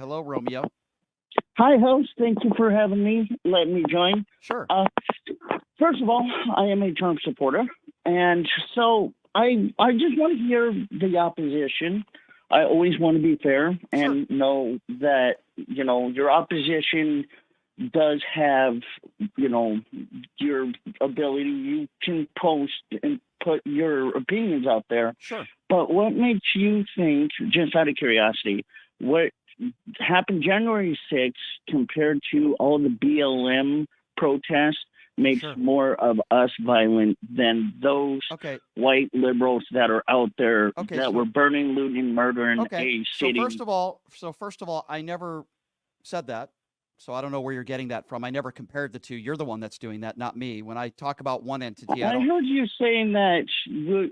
Hello, Romeo. Hi, host. Thank you for having me. Let me join. Sure. First of all, I am a Trump supporter, and so I just want to hear the opposition. I always want to be fair and know that your opposition does have your ability. You can post and put your opinions out there. Sure. But what makes you think, just out of curiosity, what happened January 6th compared to all the BLM protests makes more of us violent than those white liberals that are out there that were burning, looting, murdering a city? So first of all, I never said that. So I don't know where you're getting that from. I never compared the two. You're the one that's doing that, not me. When I talk about one entity, I heard you saying that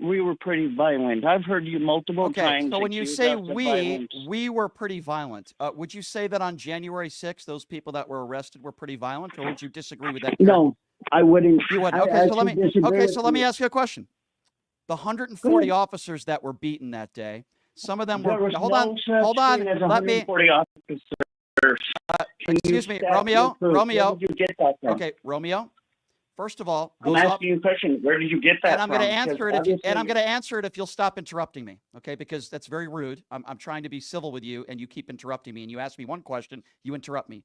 we were pretty violent. I've heard you multiple times. So when you say we were pretty violent, would you say that on January 6th, those people that were arrested were pretty violent, or would you disagree with that? No, I wouldn't. You wouldn't. So let me ask you a question. The 140 officers that were beaten that day, some of them were. Hold on. Let me. Excuse me, Romeo. Where did you get that from? Okay, Romeo. First of all, I'm asking you a question. Where did you get that from? I'm going to answer it. I'm going to answer it if you'll stop interrupting me. Okay, because that's very rude. I'm trying to be civil with you, and you keep interrupting me. And you ask me one question, you interrupt me.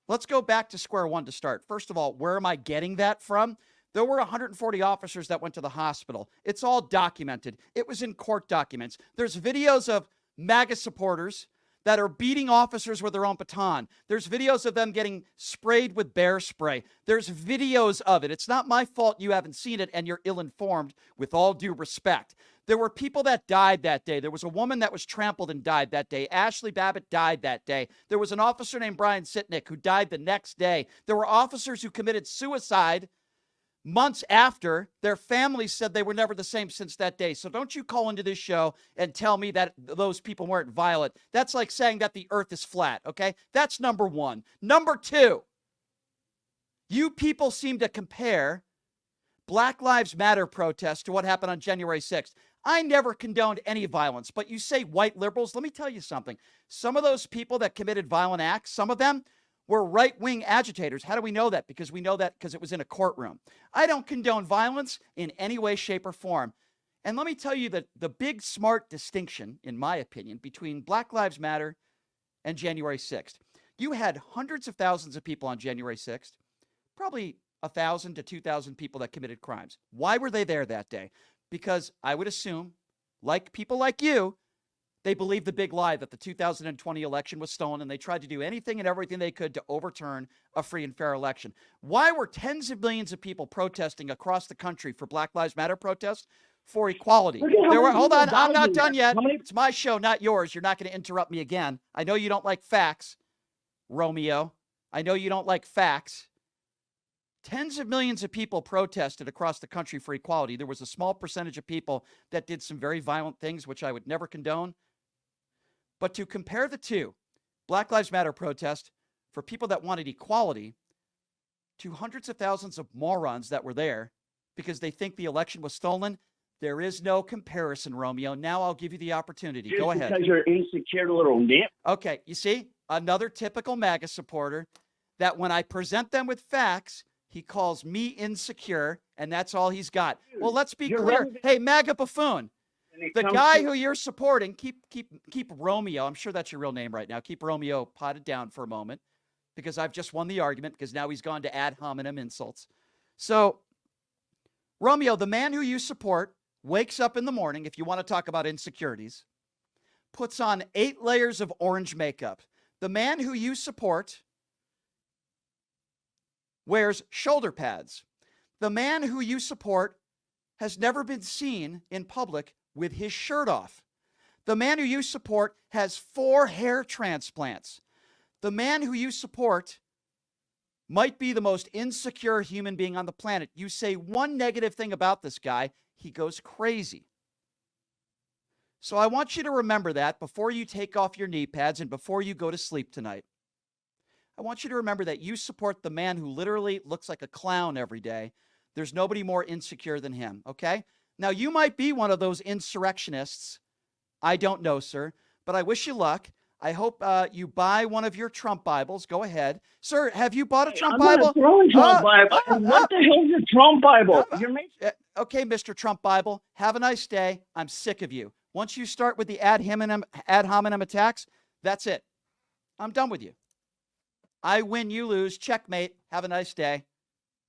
Let's go back to square one to start. First of all, where am I getting that from? There were 140 officers that went to the hospital. It's all documented. It was in court documents. There's videos of MAGA supporters that are beating officers with their own baton. There's videos of them getting sprayed with bear spray. There's videos of it. It's not my fault you haven't seen it and you're ill-informed, with all due respect. There were people that died that day. There was a woman that was trampled and died that day. Ashley Babbitt died that day. There was an officer named Brian Sitnick who died the next day. There were officers who committed suicide months after. Their families said they were never the same since that day. So don't you call into this show and tell me that those people weren't violent. That's like saying that the earth is flat, okay? That's number one. Number two, you people seem to compare Black Lives Matter protests to what happened on January 6th. I never condoned any violence, but you say white liberals. Let me tell you something. Some of those people that committed violent acts, some of them were right-wing agitators. How do we know that? Because we know that because it was in a courtroom. I don't condone violence in any way, shape, or form. And let me tell you that the big smart distinction, in my opinion, between Black Lives Matter and January 6th. You had hundreds of thousands of people on January 6th, probably 1,000 to 2,000 people that committed crimes. Why were they there that day? Because I would assume, like people like you, they believed the big lie that the 2020 election was stolen, and they tried to do anything and everything they could to overturn a free and fair election. Why were tens of millions of people protesting across the country for Black Lives Matter protests? For equality. Hold on, I'm not done yet. It's my show, not yours. You're not going to interrupt me again. I know you don't like facts, Romeo. I know you don't like facts. Tens of millions of people protested across the country for equality. There was a small percentage of people that did some very violent things, which I would never condone. But to compare the two, Black Lives Matter protest for people that wanted equality to hundreds of thousands of morons that were there because they think the election was stolen, there is no comparison, Romeo. Now I'll give you the opportunity. Go ahead. Because you're insecure little nip. Okay, you see, another typical MAGA supporter that when I present them with facts, he calls me insecure, and that's all he's got. Well, let's be clear. Hey, MAGA buffoon. The guy who you're supporting, keep Romeo, I'm sure that's your real name right now, keep Romeo potted down for a moment, because I've just won the argument, because now he's gone to ad hominem insults. So, Romeo, the man who you support, wakes up in the morning, if you want to talk about insecurities, puts on 8 layers of orange makeup. The man who you support wears shoulder pads. The man who you support has never been seen in public with his shirt off. The man who you support has 4 hair transplants. The man who you support might be the most insecure human being on the planet. You say one negative thing about this guy, he goes crazy. So I want you to remember that before you take off your knee pads and before you go to sleep tonight. I want you to remember that you support the man who literally looks like a clown every day. There's nobody more insecure than him, okay? Now, you might be one of those insurrectionists. I don't know, sir, but I wish you luck. I hope you buy one of your Trump Bibles. Go ahead. Sir, have you bought a Trump I'm Bible? not throwing Trump Bible. What the hell is a Trump Bible? You're making... Okay, Mr. Trump Bible, have a nice day. I'm sick of you. Once you start with the ad hominem attacks, that's it. I'm done with you. I win, you lose. Checkmate. Have a nice day.